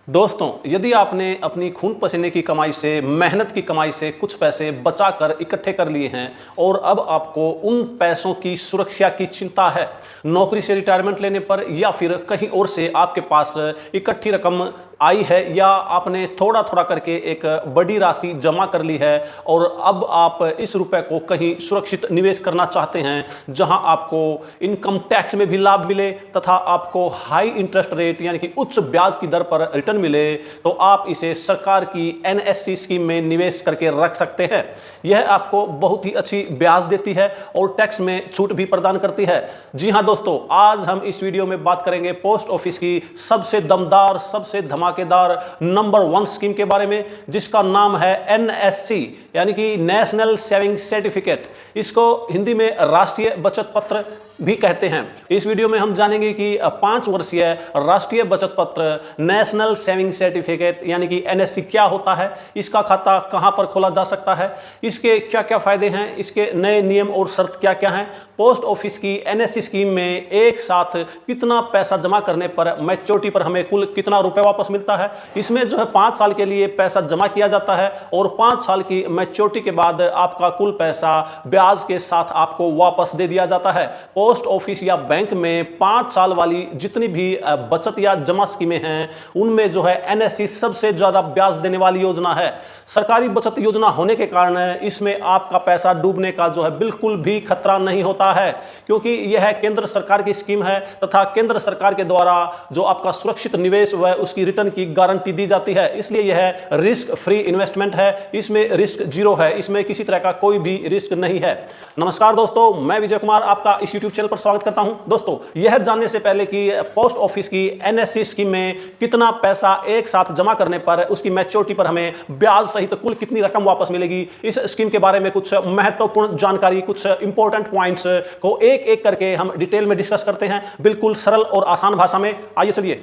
दोस्तों, यदि आपने अपनी खून पसीने की कमाई से, मेहनत की कमाई से कुछ पैसे बचाकर इकट्ठे कर लिए हैं और अब आपको उन पैसों की सुरक्षा की चिंता है, नौकरी से रिटायरमेंट लेने पर या फिर कहीं और से आपके पास इकट्ठी रकम आई है या आपने थोड़ा थोड़ा करके एक बड़ी राशि जमा कर ली है और अब आप इस रुपए को कहीं सुरक्षित निवेश करना चाहते हैं जहां आपको इनकम टैक्स में भी लाभ मिले तथा आपको हाई इंटरेस्ट रेट यानी कि उच्च ब्याज की दर पर रिटर्न मिले, तो आप इसे सरकार की एनएससी स्कीम में निवेश करके रख सकते हैं। यह आपको बहुत ही अच्छी ब्याज देती है और टैक्स में छूट भी प्रदान करती है। जी हां दोस्तों, आज हम इस वीडियो में बात करेंगे पोस्ट ऑफिस की सबसे दमदार, सबसे धमाकेदार नंबर 1 स्कीम के बारे में, जिसका नाम है एनएससी यानी कि नेशनल सेविंग सर्टिफिकेट। इसको हिंदी में राष्ट्रीय बचत पत्र भी कहते हैं। इस वीडियो में हम जानेंगे कि 5 वर्षीय राष्ट्रीय बचत पत्र नेशनल सेविंग सर्टिफिकेट यानी कि एनएससी क्या होता है, इसका खाता कहां पर खोला जा सकता है, इसके क्या क्या फायदे हैं, इसके नए नियम और शर्त क्या क्या हैं, पोस्ट ऑफिस की एनएससी स्कीम में एक साथ कितना पैसा जमा करने पर मैच्योरिटी पर हमें कुल कितना रुपए वापस मिलता है। इसमें जो है 5 साल के लिए पैसा जमा किया जाता है और 5 साल की मैच्योरिटी के बाद आपका कुल पैसा ब्याज के साथ आपको वापस दे दिया जाता है। पोस्ट ऑफिस या बैंक में 5 साल वाली जितनी भी बचत या जमा स्कीमें हैं उनमें जो है एनएससी सबसे ज्यादा ब्याज देने वाली योजना है। सरकारी बचत योजना होने के कारण इसमें आपका पैसा डूबने का जो है बिल्कुल भी खतरा नहीं होता है, क्योंकि यह केंद्र सरकार की स्कीम है तथा केंद्र सरकार के द्वारा जो आपका सुरक्षित निवेश व उसकी रिटर्न की गारंटी दी जाती है, इसलिए यह रिस्क फ्री इन्वेस्टमेंट है। इसमें रिस्क जीरो है, इसमें किसी तरह का कोई भी रिस्क नहीं है। नमस्कार दोस्तों, मैं विजय कुमार आपका इस यूट्यूब चैनल पर स्वागत करता हूं। दोस्तों, यह जानने से पहले कि पोस्ट ऑफिस की एनएससी स्कीम में कितना पैसा एक साथ जमा करने पर उसकी मैच्योरिटी पर हमें ब्याज सहित कुल कितनी रकम वापस मिलेगी, इस स्कीम के बारे में कुछ महत्वपूर्ण जानकारी, कुछ इंपॉर्टेंट पॉइंट्स को एक एक करके हम डिटेल में डिस्कस करते हैं, बिल्कुल सरल और आसान भाषा में। आइए चलिए।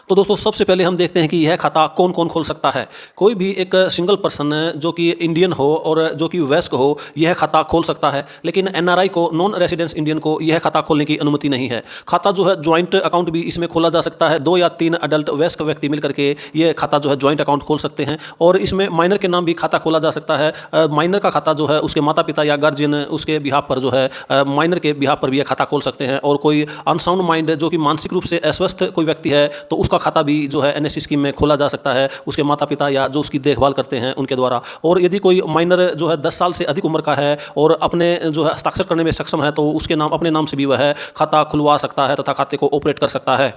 तो दोस्तों, सबसे पहले हम देखते हैं कि यह खाता कौन कौन खोल सकता है। कोई भी एक सिंगल पर्सन जो कि इंडियन हो और जो कि वयस्क हो, यह खाता खोल सकता है, लेकिन एनआरआई को, नॉन रेसिडेंस इंडियन को, यह खाता खोलने की अनुमति नहीं है। खाता जो है ज्वाइंट अकाउंट भी इसमें खोला जा सकता है। 2 या 3 अडल्ट वयस्क व्यक्ति मिलकर के यह खाता जो है ज्वाइंट अकाउंट खोल सकते हैं और इसमें माइनर के नाम भी खाता खोला जा सकता है। माइनर का खाता जो है उसके माता पिता या गार्जियन उसके बिहाफ पर जो है माइनर के बिहाफ पर भी यह खाता खोल सकते हैं। और कोई अनसाउंड माइंड जो कि मानसिक रूप से अस्वस्थ कोई व्यक्ति है तो उसका खाता भी जो है एनएससी स्कीम में खोला जा सकता है, उसके माता पिता या जो उसकी देखभाल करते हैं उनके द्वारा। और यदि कोई माइनर जो है 10 साल से अधिक उम्र का है और अपने जो है हस्ताक्षर करने में सक्षम है तो उसके नाम, अपने नाम से भी वह खाता खुलवा सकता है तथा खाते को ऑपरेट कर सकता है।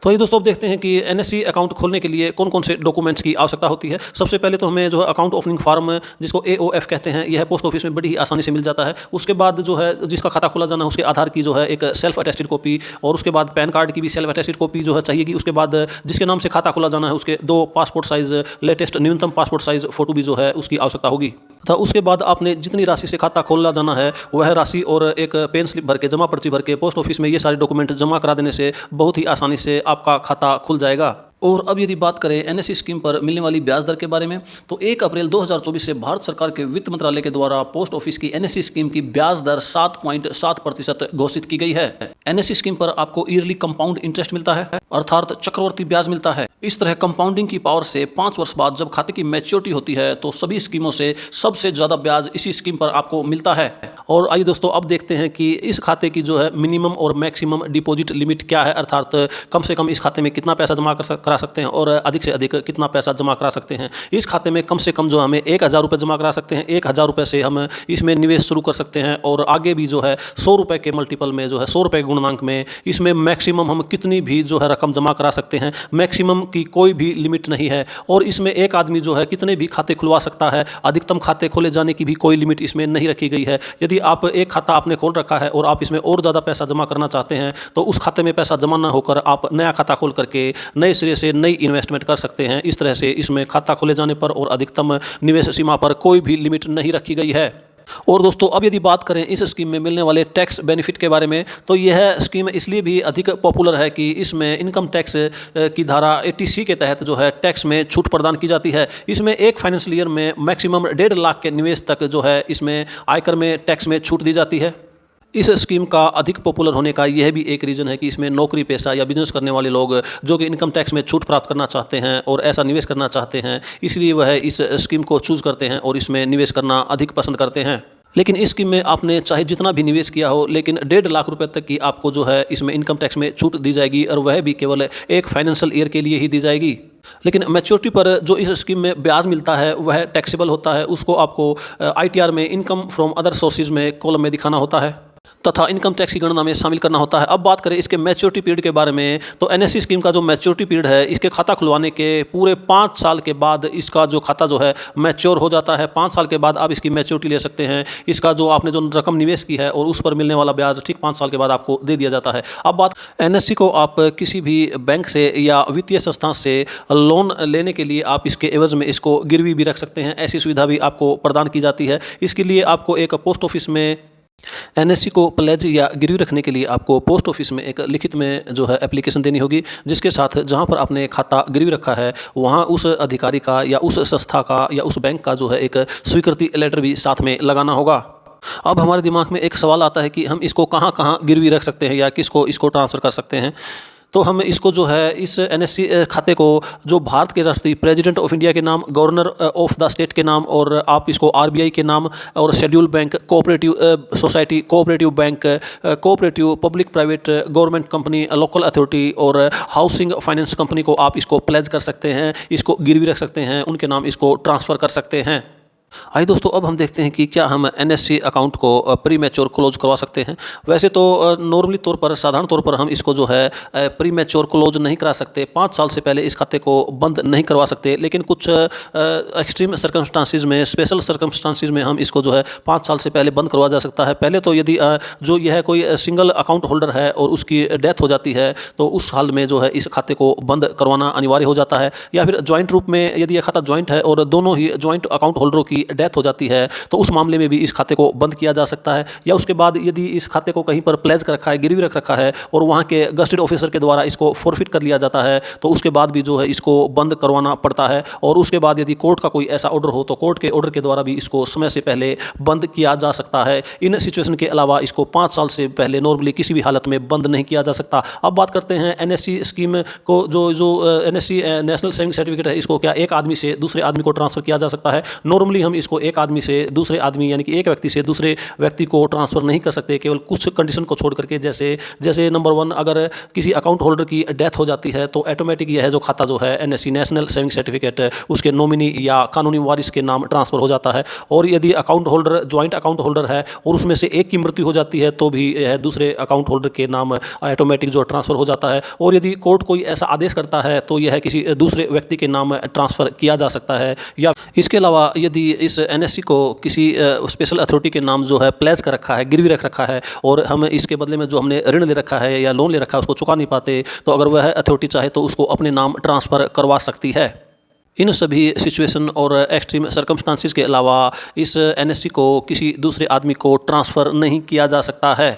तो ये दोस्तों, अब देखते हैं कि एनएससी अकाउंट खोलने के लिए कौन कौन से डॉक्यूमेंट्स की आवश्यकता होती है। सबसे पहले तो हमें जो है अकाउंट ओपनिंग फॉर्म, जिसको एओएफ कहते हैं, यह पोस्ट ऑफिस में बड़ी ही आसानी से मिल जाता है। उसके बाद जो है जिसका खाता खोला जाना है उसके आधार की जो है एक सेल्फ अटेस्टेड कॉपी और उसके बाद पैन कार्ड की भी सेल्फ अटेस्टेड कॉपी जो है चाहिएगी। उसके बाद जिसके नाम से खाता खोला जाना है उसके 2 पासपोर्ट साइज लेटेस्ट न्यूनतम पासपोर्ट साइज फोटो भी जो है उसकी आवश्यकता होगी। तथा उसके बाद आपने जितनी राशि से खाता खोला जाना है वह राशि और एक पेन स्लिप भर के, जमा पर्ची भर के पोस्ट ऑफिस में ये सारे डॉक्यूमेंट जमा करा देने से बहुत ही आसानी से आपका खाता खुल जाएगा। और अब यदि बात करें एनएससी स्कीम पर मिलने वाली ब्याज दर के बारे में, तो 1 अप्रैल 2024 से भारत सरकार के वित्त मंत्रालय के द्वारा पोस्ट ऑफिस की एनएससी स्कीम की ब्याज दर 7.7% घोषित की गई है। एनएससी स्कीम पर आपको ईयरली कंपाउंड इंटरेस्ट मिलता है, अर्थात चक्रवर्ती ब्याज मिलता है। इस तरह कंपाउंडिंग की पावर से 5 वर्ष बाद जब खाते की मैच्योरिटी होती है तो सभी स्कीमों से सबसे ज्यादा ब्याज इसी स्कीम पर आपको मिलता है। और आइए दोस्तों, अब देखते हैं कि इस खाते की जो है मिनिमम और मैक्सिमम डिपॉजिट लिमिट क्या है, अर्थात कम से कम इस खाते में कितना पैसा जमा करा सकते हैं और अधिक से अधिक कितना पैसा जमा करा सकते हैं। इस खाते में कम से कम जो हमें 1000 रुपये जमा करा सकते हैं। 1000 रुपये से हम इसमें निवेश शुरू कर सकते हैं और आगे भी जो है 100 रुपये के मल्टीपल में, जो है 100 रुपये गुणनांक में, इसमें मैक्सिमम हम कितनी भी जो है रकम जमा करा सकते हैं। मैक्सिमम की कोई भी लिमिट नहीं है और इसमें एक आदमी जो है कितने भी खाते खुलवा सकता है। अधिकतम खाते खोले जाने की भी कोई लिमिट इसमें नहीं रखी गई है। यदि आप एक खाता आपने खोल रखा है और आप इसमें और ज़्यादा पैसा जमा करना चाहते हैं तो उस खाते में पैसा जमा ना होकर आप नया खाता खोल करके नए सिरे से नई इन्वेस्टमेंट कर सकते हैं। इस तरह से इसमें खाता खोले जाने पर और अधिकतम निवेश सीमा पर कोई भी लिमिट नहीं रखी गई है। और दोस्तों, अब यदि बात करें इस स्कीम में मिलने वाले टैक्स बेनिफिट के बारे में, तो यह स्कीम इसलिए भी अधिक पॉपुलर है कि इसमें इनकम टैक्स की धारा 80C के तहत जो है टैक्स में छूट प्रदान की जाती है। इसमें एक फाइनेंशियल ईयर में मैक्सिमम 1.5 लाख के निवेश तक जो है इसमें आयकर में टैक्स में छूट दी जाती है। इस स्कीम का अधिक पॉपुलर होने का यह भी एक रीज़न है कि इसमें नौकरी पेशा या बिजनेस करने वाले लोग जो कि इनकम टैक्स में छूट प्राप्त करना चाहते हैं और ऐसा निवेश करना चाहते हैं, इसलिए वह इस स्कीम को चूज़ करते हैं और इसमें निवेश करना अधिक पसंद करते हैं। लेकिन इस स्कीम में आपने चाहे जितना भी निवेश किया हो, लेकिन 1.5 लाख रुपए तक की आपको जो है इसमें इनकम टैक्स में छूट दी जाएगी और वह भी केवल एक फाइनेंशियल ईयर के लिए ही दी जाएगी। लेकिन मैच्योरिटी पर जो इस स्कीम में ब्याज मिलता है वह टैक्सेबल होता है। उसको आपको ITR में इनकम फ्रॉम अदर सोर्सेज में कॉलम में दिखाना होता है तथा इनकम टैक्स की गणना में शामिल करना होता है। अब बात करें इसके मैच्योरिटी पीरियड के बारे में, तो NSC स्कीम का जो मैच्योरिटी पीरियड है, इसके खाता खुलवाने के पूरे 5 साल के बाद इसका जो खाता जो है मैच्योर हो जाता है। 5 साल के बाद आप इसकी मैच्योरिटी ले सकते हैं। इसका जो आपने जो रकम निवेश की है और उस पर मिलने वाला ब्याज ठीक 5 साल के बाद आपको दे दिया जाता है। अब बात NSC को आप किसी भी बैंक से या वित्तीय संस्था से लोन लेने के लिए आप इसके एवज में इसको गिरवी भी रख सकते हैं। ऐसी सुविधा भी आपको प्रदान की जाती है। इसके लिए आपको एक पोस्ट ऑफिस में NSC को प्लेज या गिरवी रखने के लिए आपको पोस्ट ऑफिस में एक लिखित में जो है एप्लीकेशन देनी होगी, जिसके साथ जहां पर आपने खाता गिरवी रखा है वहां उस अधिकारी का या उस संस्था का या उस बैंक का जो है एक स्वीकृति लेटर भी साथ में लगाना होगा। अब हमारे दिमाग में एक सवाल आता है कि हम इसको कहां कहां गिरवी रख सकते हैं या किसको इसको ट्रांसफ़र कर सकते हैं। तो हम इसको जो है इस NSC खाते को जो भारत के राष्ट्रीय प्रेसिडेंट ऑफ इंडिया के नाम, गवर्नर ऑफ द स्टेट के नाम, और आप इसको RBI के नाम और schedule bank, cooperative society, cooperative bank, cooperative public private government company, local authority और हाउसिंग फाइनेंस कंपनी को आप इसको प्लेज कर सकते हैं, इसको गिरवी रख सकते हैं, उनके नाम इसको ट्रांसफ़र कर सकते हैं। आइए दोस्तों, अब हम देखते हैं कि क्या हम NSC अकाउंट को प्री मैच्योर क्लोज करवा सकते हैं। वैसे तो नॉर्मली तौर पर, साधारण तौर पर हम इसको जो है प्री मैच्योर क्लोज नहीं करा सकते, 5 साल से पहले इस खाते को बंद नहीं करवा सकते। लेकिन कुछ एक्सट्रीम सर्कमस्टांसिस में, स्पेशल सर्कमस्टांसिस में हम इसको जो है 5 साल से पहले बंद करवा जा सकता है। पहले तो यदि जो यह कोई सिंगल अकाउंट होल्डर है और उसकी डेथ हो जाती है तो उस हाल में जो है इस खाते को बंद करवाना अनिवार्य हो जाता है। या फिर ज्वाइंट रूप में यदि यह खाता ज्वाइंट है और दोनों ही ज्वाइंट अकाउंट होल्डरों की डेथ हो जाती है तो उस मामले में भी इस खाते को बंद किया जा सकता है। या उसके बाद यदि इस खाते को कहीं पर प्लेज कर रखा है, गिरवी रख रखा है और वहाँ के गस्टेड ऑफिसर के द्वारा इसको फॉरफिट कर लिया जाता है तो उसके बाद भी जो है इसको बंद करवाना पड़ता है। और उसके बाद यदि कोर्ट का कोई ऐसा ऑर्डर हो तो कोर्ट के ऑर्डर के द्वारा भी इसको समय से पहले बंद किया जा सकता है। इन सिचुएशन के अलावा इसको 5 साल से पहले नॉर्मली किसी भी हालत में बंद नहीं किया जा सकता। अब बात करते हैं NSC स्कीम को, जो NSC नेशनल सेविंग सर्टिफिकेट है, इसको क्या एक आदमी से दूसरे आदमी को ट्रांसफर किया जा सकता है। नॉर्मली हम इसको एक आदमी से दूसरे आदमी, यानी कि एक व्यक्ति से दूसरे व्यक्ति को ट्रांसफर नहीं कर सकते, केवल कुछ कंडीशन को छोड़ करके। जैसे नंबर 1, अगर किसी अकाउंट होल्डर की डेथ हो जाती है तो ऑटोमेटिक यह जो खाता जो है NSC नेशनल सेविंग सर्टिफिकेट उसके नॉमिनी या कानूनी वारिस के नाम ट्रांसफर हो जाता है। और यदि account holder joint account holder है और उसमें से एक की मृत्यु हो जाती है तो भी यह दूसरे अकाउंट होल्डर के नाम ऑटोमेटिक जो ट्रांसफर हो जाता है। और यदि कोर्ट कोई ऐसा आदेश करता है तो यह किसी दूसरे व्यक्ति के नाम ट्रांसफर किया जा सकता है। या इसके अलावा यदि इस NSC को किसी स्पेशल अथॉरिटी के नाम जो है प्लेज कर रखा है, गिरवी रख रखा है, और हम इसके बदले में जो हमने ऋण ले रखा है या लोन ले रखा है उसको चुका नहीं पाते, तो अगर वह अथॉरिटी चाहे तो उसको अपने नाम ट्रांसफ़र करवा सकती है। इन सभी सिचुएशन और एक्सट्रीम सर्कमस्टांसिस के अलावा इस NSC को किसी दूसरे आदमी को ट्रांसफ़र नहीं किया जा सकता है।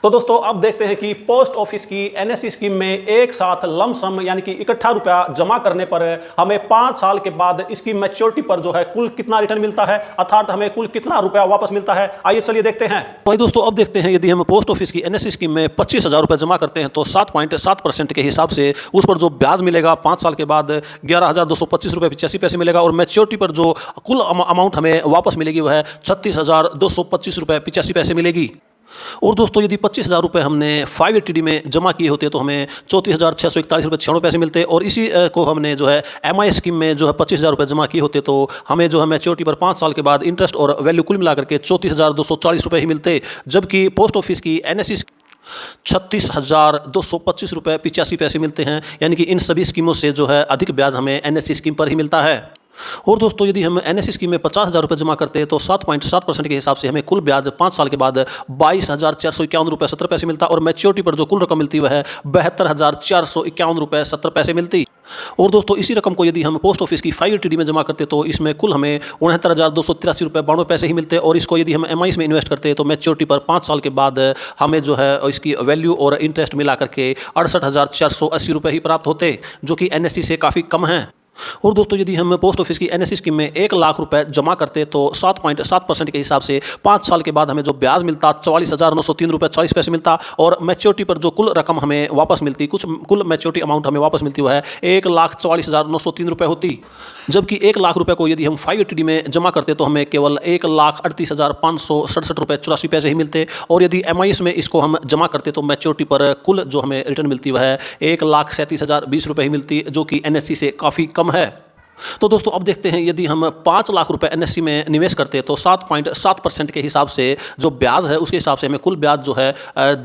तो दोस्तों, अब देखते हैं कि पोस्ट ऑफिस की NSC स्कीम में एक साथ लमसम यानी कि इकट्ठा रुपया जमा करने पर हमें 5 साल के बाद इसकी मैच्योरिटी पर जो है कुल कितना रिटर्न मिलता है, अर्थात हमें कुल कितना रुपया वापस मिलता है। आइए चलिए देखते हैं। भाई दोस्तों, अब देखते हैं यदि हम पोस्ट ऑफिस की NSC स्कीम में 25,000 रुपये जमा करते हैं तो 7.7% के हिसाब से उस पर जो ब्याज मिलेगा 5 साल के बाद 11,225 रुपये 85 पैसे मिलेगा। और मैच्योरिटी पर जो कुल अमाउंट हमें वापस मिलेगी वह 36,225 रुपये 85 पैसे मिलेगी। और दोस्तों, यदि 25,000 रुपये हमने 580D में जमा किए होते तो हमें 34,641 रुपये 96 पैसे मिलते। और इसी को हमने जो है MI स्कीम में जो है 25,000 रुपये जमा किए होते तो हमें जो है मैच्योरिटी पर 5 साल के बाद इंटरेस्ट और वैल्यू कुल मिलाकर के 34,240 रुपये ही मिलते। जबकि पोस्ट ऑफिस की NSC 36,225 रुपये 85 पैसे मिलते हैं। यानी कि इन सभी स्कीमों से जो है अधिक ब्याज हमें NSC स्कीम पर ही मिलता है। और दोस्तों, यदि हम NSC स्कीम में 50,000 रुपये जमा करते हैं तो 7.7% के हिसाब से हमें कुल ब्याज 5 साल के बाद 22,451 रुपये 70 पैसे मिलता। और मैच्योरिटी पर जो कुल रकम मिलती वह है 72,451 रुपये 70 पैसे मिलती। और दोस्तों, इसी रकम को यदि हम पोस्ट ऑफिस की 580D में जमा करते तो इसमें कुल हमें 69,283 रुपये 92 पैसे ही मिलते। और इसको यदि हम MIs में इन्वेस्ट करते तो मैच्योरिटी पर 5 साल के बाद हमें जो है इसकी वैल्यू और इंटरेस्ट मिला करके 68,480 रुपये ही प्राप्त होते, जो कि NSC से काफ़ी कम है। और दोस्तों यदि हम पोस्ट ऑफिस की एनएससी स्कीम में 1 लाख रुपए जमा करते तो 7.7% के हिसाब से 5 साल के बाद हमें जो ब्याज मिलता 44,903 रुपये 40 पैसे मिलता और मैच्योरिटी पर जो कुल रकम हमें वापस मिलती, कुल मैच्योरिटी अमाउंट हमें वापस मिलती, वह है 1,44,903 रुपये होती। जबकि 1 लाख रुपये को यदि हम 580D में जमा करते तो हमें केवल 1,38,567 रुपये 84 पैसे ही मिलते और यदि MIS में इसको हम जमा करते तो मैच्योरिटी पर कुल जो हमें रिटर्न मिलती वह है 1,37,020 रुपये ही मिलती, जो कि NSE से काफ़ी कम है। तो दोस्तों अब देखते हैं यदि हम 5 लाख रुपए NSE में निवेश करते तो 7.7% के हिसाब से जो ब्याज है उसके हिसाब से हमें कुल ब्याज जो है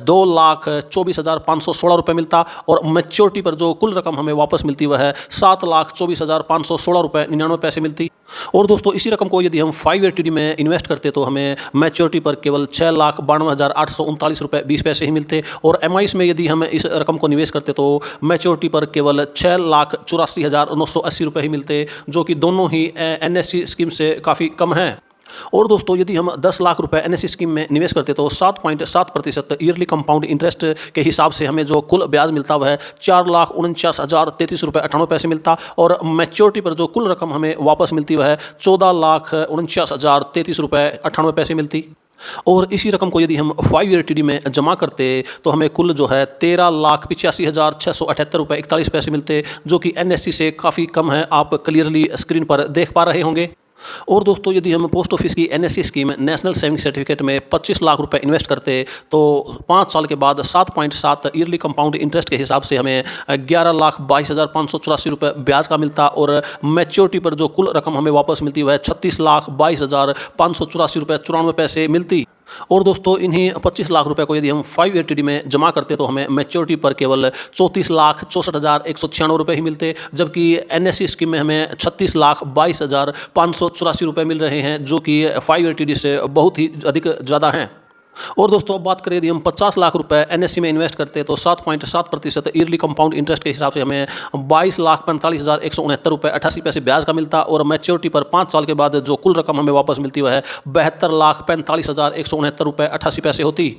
2,24,516 रुपये मिलता और मैच्योरिटी पर जो कुल रकम हमें वापस मिलती वह है 7,24,516 रुपये 99 पैसे मिलती। और दोस्तों इसी रकम को यदि हम 580D में इन्वेस्ट करते तो हमें मैच्योरिटी पर केवल 6,92,839 रुपये 20 पैसे ही मिलते और MIS में यदि हम इस रकम को निवेश करते तो मैच्योरिटी पर केवल 6,84,980 रुपये ही मिलते, जो कि दोनों ही NSE स्कीम से काफ़ी कम हैं। और दोस्तों यदि हम 10 लाख रुपए NSE स्कीम में निवेश करते तो 7.7% ईयरली कंपाउंड इंटरेस्ट के हिसाब से हमें जो कुल ब्याज मिलता वह है 4,49,033 रुपये 98 पैसे मिलता और मैच्योरिटी पर जो कुल रकम हमें वापस मिलती वह है 14,49,033 रुपये 98 पैसे मिलती। और इसी रकम को यदि हम 580D में जमा करते तो हमें कुल जो है 13,85,678 रुपये 41 पैसे मिलते, जो कि NSE से काफ़ी कम है, आप क्लियरली स्क्रीन पर देख पा रहे होंगे। और दोस्तों यदि हम पोस्ट ऑफिस की NSE scheme national saving certificate में 25 लाख रुपए इन्वेस्ट करते तो 5 साल के बाद 7.7 ईयरली कंपाउंड इंटरेस्ट के हिसाब से हमें 11,22,584 रुपये ब्याज का मिलता और मैच्योरिटी पर जो कुल रकम हमें वापस मिलती वह 36,22,584 रुपये 94 पैसे मिलती। और दोस्तों इन्हीं 25 लाख रुपए को यदि हम 580D में जमा करते तो हमें मैच्योरिटी पर केवल 34,64,196 रुपये ही मिलते, जबकि NSE स्कीम में हमें 36,22,584 रुपये मिल रहे हैं, जो कि 580D से बहुत ही अधिक ज़्यादा हैं। और दोस्तों अब बात करें यदि हम 50 लाख रुपए NSE में इन्वेस्ट करते तो 7.7% ईयरली कंपाउंड इंटरेस्ट के हिसाब से हमें 22,45,169 रुपये 88 पैसे ब्याज का मिलता और मैच्योरिटी पर 5 साल के बाद जो कुल रकम हमें वापस मिलती वह है 72,45,169 रुपये 88 पैसे होती।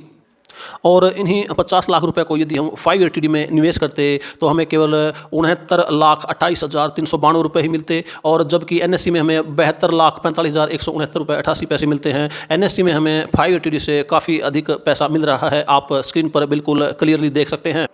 और इन्हीं 50 लाख रुपए को यदि हम 580D में निवेश करते तो हमें केवल 69,28,392 रुपये ही मिलते और जबकि NSE में हमें 72,45,169 रुपये 88 पैसे मिलते हैं। NSE में हमें 580D से काफ़ी अधिक पैसा मिल रहा है, आप स्क्रीन पर बिल्कुल क्लियरली देख सकते हैं।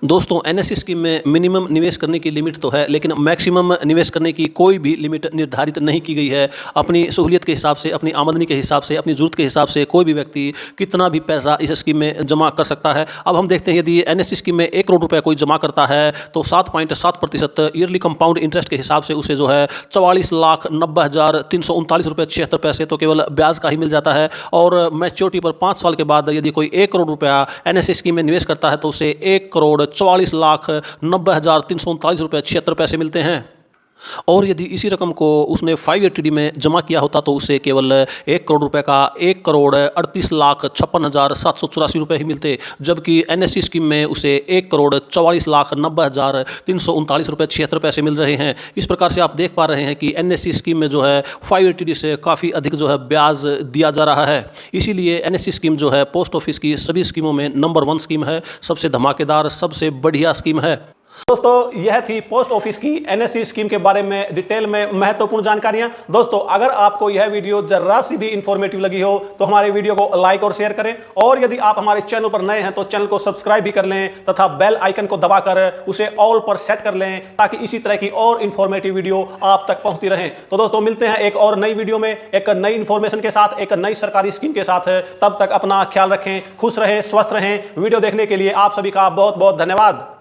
दोस्तों NSE स्कीम में मिनिमम निवेश करने की लिमिट तो है, लेकिन मैक्सिमम निवेश करने की कोई भी लिमिट निर्धारित नहीं की गई है। अपनी सहूलियत के हिसाब से, अपनी आमदनी के हिसाब से, अपनी ज़रूरत के हिसाब से कोई भी व्यक्ति कितना भी पैसा इस स्कीम में जमा कर सकता है। अब हम देखते हैं यदि NSE स्कीम में 1 करोड़ रुपये कोई जमा करता है तो 7.7% ईयरली कंपाउंड इंटरेस्ट के हिसाब से उसे जो है 44,90,339 रुपये 76 पैसे तो केवल ब्याज का ही मिल जाता है और मैच्योरिटी पर 5 साल के बाद यदि कोई 1 करोड़ रुपया NSE स्कीम में निवेश करता है तो उसे 1,44,90,339 रुपये 76 पैसे मिलते हैं। और यदि इसी रकम को उसने 580D में जमा किया होता तो उसे केवल 1 करोड़ रुपए का 1,38,56,784 रुपये ही मिलते, जबकि NSE स्कीम में उसे 1,44,90,339 रुपये 76 पैसे मिल रहे हैं। इस प्रकार से आप देख पा रहे हैं कि NSE स्कीम में जो है 580D से काफ़ी अधिक जो है ब्याज दिया जा रहा है। इसीलिए NSE स्कीम जो है पोस्ट ऑफिस की सभी स्कीमों में नंबर 1 स्कीम है, सबसे धमाकेदार, सबसे बढ़िया स्कीम है। दोस्तों यह थी पोस्ट ऑफिस की NSE स्कीम के बारे में डिटेल में महत्वपूर्ण जानकारियां। दोस्तों अगर आपको यह वीडियो जरा सी भी इंफॉर्मेटिव लगी हो तो हमारे वीडियो को लाइक और शेयर करें और यदि आप हमारे चैनल पर नए हैं तो चैनल को सब्सक्राइब भी कर लें तथा बेल आइकन को दबाकर उसे ऑल पर सेट कर लें ताकि इसी तरह की और इंफॉर्मेटिव वीडियो आप तक पहुंचती रहें। तो दोस्तों मिलते हैं एक और नई वीडियो में एक नई इंफॉर्मेशन के साथ, एक नई सरकारी स्कीम के साथ। तब तक अपना ख्याल रखें, खुश रहें, स्वस्थ रहें। वीडियो देखने के लिए आप सभी का बहुत बहुत धन्यवाद।